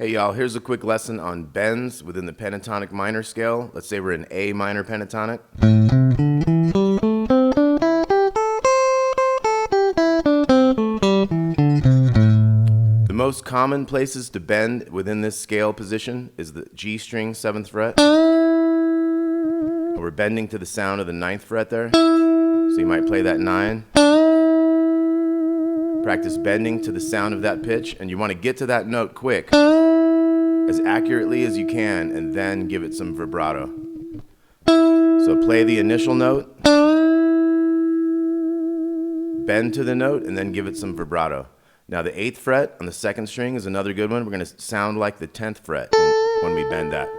Hey y'all, here's a quick lesson on bends within the pentatonic minor scale. Let's say we're in A minor pentatonic. The most common places to bend within this scale position is the G string 7th fret. And we're bending to the sound of the 9th fret there. So you might play that 9. Practice bending to the sound of that pitch, and you want to get to that note quick, as accurately as you can, and then give it some vibrato. So play the initial note, bend to the note, and then give it some vibrato. Now the 8th fret on the 2nd string is another good one. We're going to sound like the 10th fret when we bend that.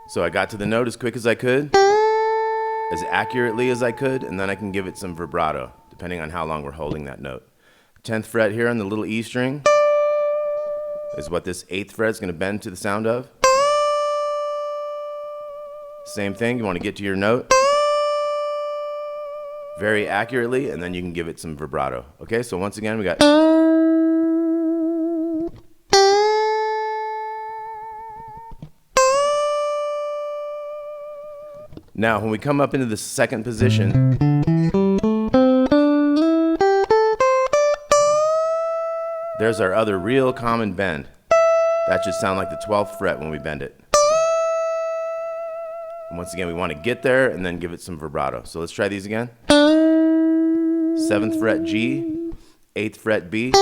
So I got to the note as quick as I could, as accurately as I could, and then I can give it some vibrato, depending on how long we're holding that note. 10th fret here on the little E string is what this 8th fret is going to bend to the sound of. Same thing, you want to get to your note very accurately, and then you can give it some vibrato. Okay, so once again we got. Now when we come up into the 2nd position, there's our other real common bend. That should sound like the 12th fret when we bend it. And once again, we want to get there and then give it some vibrato. So let's try these again. 7th fret G, 8th fret B,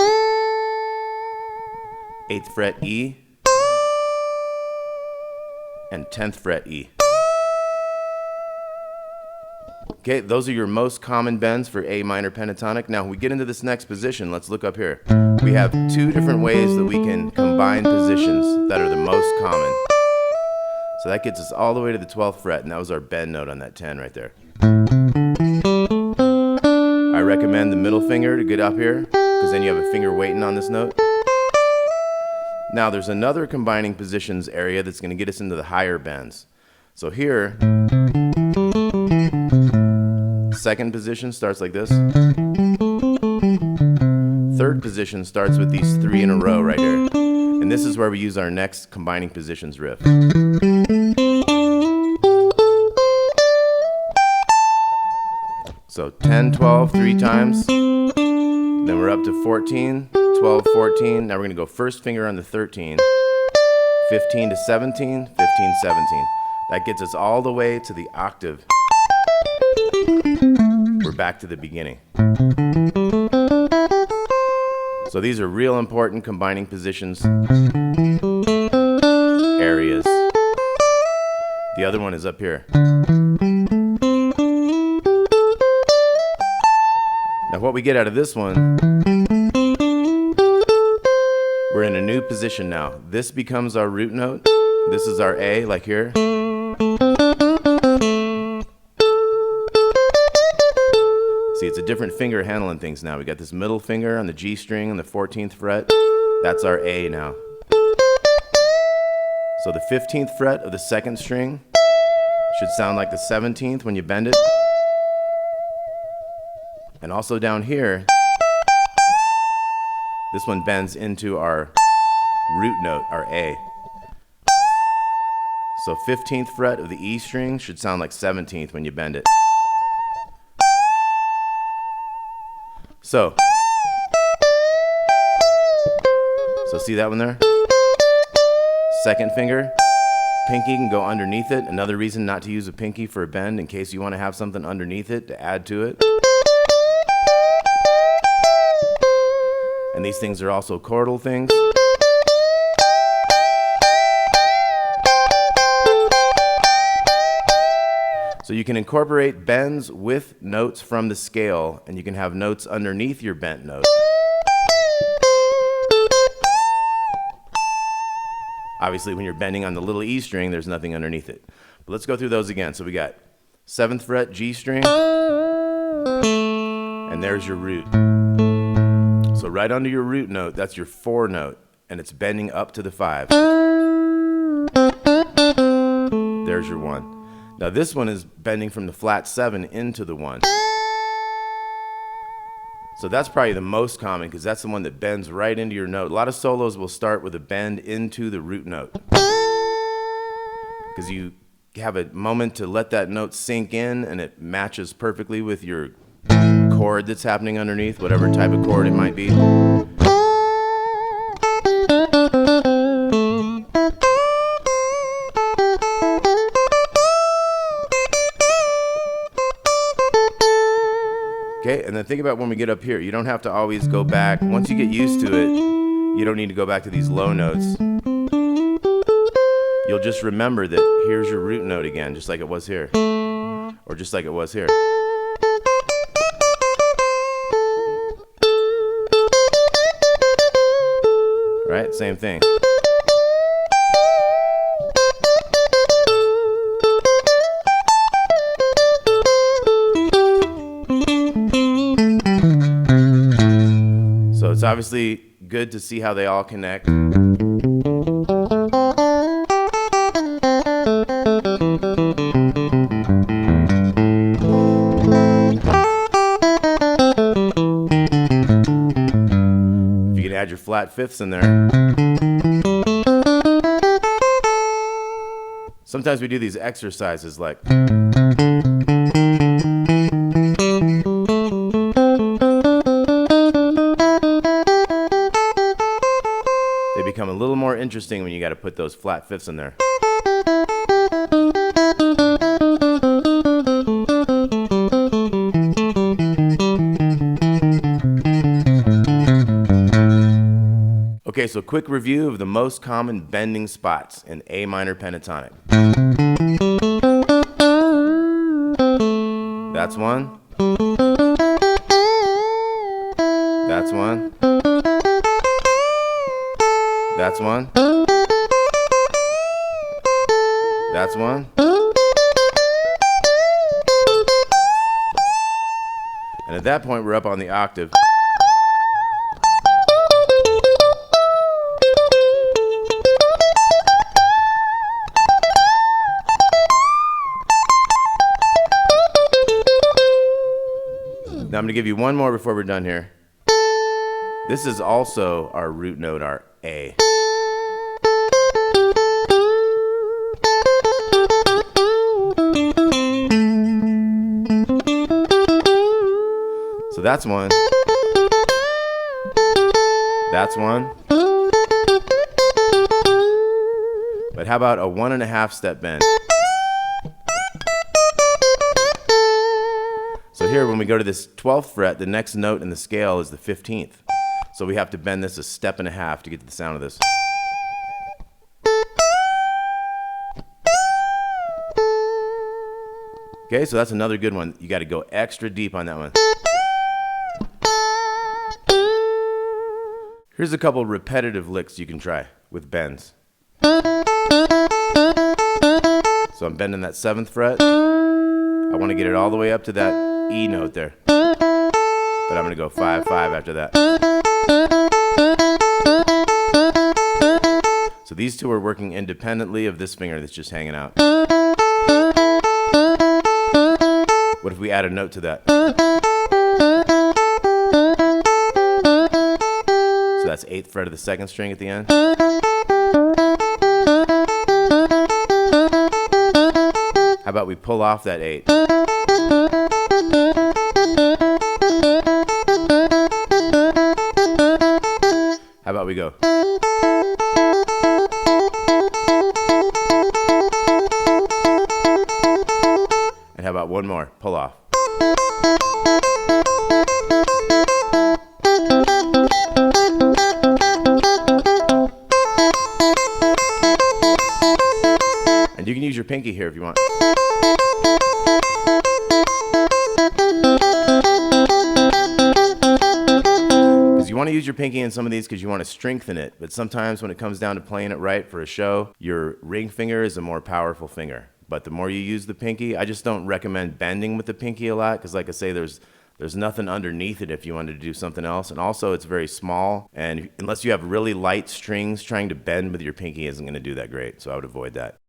8th fret E, and 10th fret E. Okay, those are your most common bends for A minor pentatonic. Now, when we get into this next position, let's look up here. We have 2 different ways that we can combine positions that are the most common. So that gets us all the way to the 12th fret, and that was our bend note on that 10 right there. I recommend the middle finger to get up here, because then you have a finger waiting on this note. Now, there's another combining positions area that's going to get us into the higher bends. So here, 2nd position starts like this. 3rd position starts with these 3 in a row right here. And this is where we use our next combining positions riff. So 10, 12, 3 times. Then we're up to 14, 12, 14. Now we're going to go first finger on the 13. 15 to 17, 15, 17. That gets us all the way to the octave. We're back to the beginning. So these are real important combining positions areas. The other one is up here. Now what we get out of this one, we're in a new position now. This becomes our root note. This is our A, like here. See, it's a different finger handling things now. We got this middle finger on the G string on the 14th fret. That's our A now. So the 15th fret of the 2nd string should sound like the 17th when you bend it. And also down here, this one bends into our root note, our A. So 15th fret of the E string should sound like 17th when you bend it. So see that one there? 2nd finger, pinky can go underneath it. Another reason not to use a pinky for a bend, in case you want to have something underneath it to add to it. And these things are also chordal things. So you can incorporate bends with notes from the scale, and you can have notes underneath your bent note. Obviously, when you're bending on the little E string, there's nothing underneath it. But let's go through those again. So we got 7th fret G string, and there's your root. So right under your root note, that's your 4 note, and it's bending up to the 5. There's your 1. Now this one is bending from the flat 7 into the 1. So that's probably the most common because that's the one that bends right into your note. A lot of solos will start with a bend into the root note because you have a moment to let that note sink in and it matches perfectly with your chord that's happening underneath, whatever type of chord it might be. Okay, and then think about when we get up here. You don't have to always go back. Once you get used to it, you don't need to go back to these low notes. You'll just remember that here's your root note again, just like it was here. Or just like it was here. Right? Same thing. So it's obviously good to see how they all connect. If you can add your flat fifths in there. Sometimes we do these exercises like they become a little more interesting when you got to put those flat fifths in there. Okay, so quick review of the most common bending spots in A minor pentatonic. That's one. That's one. That's one. That's one. And at that point, we're up on the octave. Now I'm going to give you one more before we're done here. This is also our root note, our A. So that's one. That's one. But how about a 1.5 step bend? So here, when we go to this 12th fret, the next note in the scale is the 15th. So we have to bend this 1.5 steps to get to the sound of this. Okay, so that's another good one. You got to go extra deep on that one. Here's a couple repetitive licks you can try with bends. So I'm bending that 7th fret. I want to get it all the way up to that E note there. But I'm going to go 5, 5 after that. So these two are working independently of this finger that's just hanging out. What if we add a note to that? So that's 8th fret of the 2nd string at the end. How about we pull off that 8? How about we go? And how about one more? Pull off. And you can use your pinky here if you want. You want to use your pinky in some of these because you want to strengthen it, but sometimes when it comes down to playing it right for a show, your ring finger is a more powerful finger. But the more you use the pinky, I just don't recommend bending with the pinky a lot because, like I say, there's nothing underneath it if you wanted to do something else. And also, it's very small, and unless you have really light strings, trying to bend with your pinky isn't going to do that great, so I would avoid that.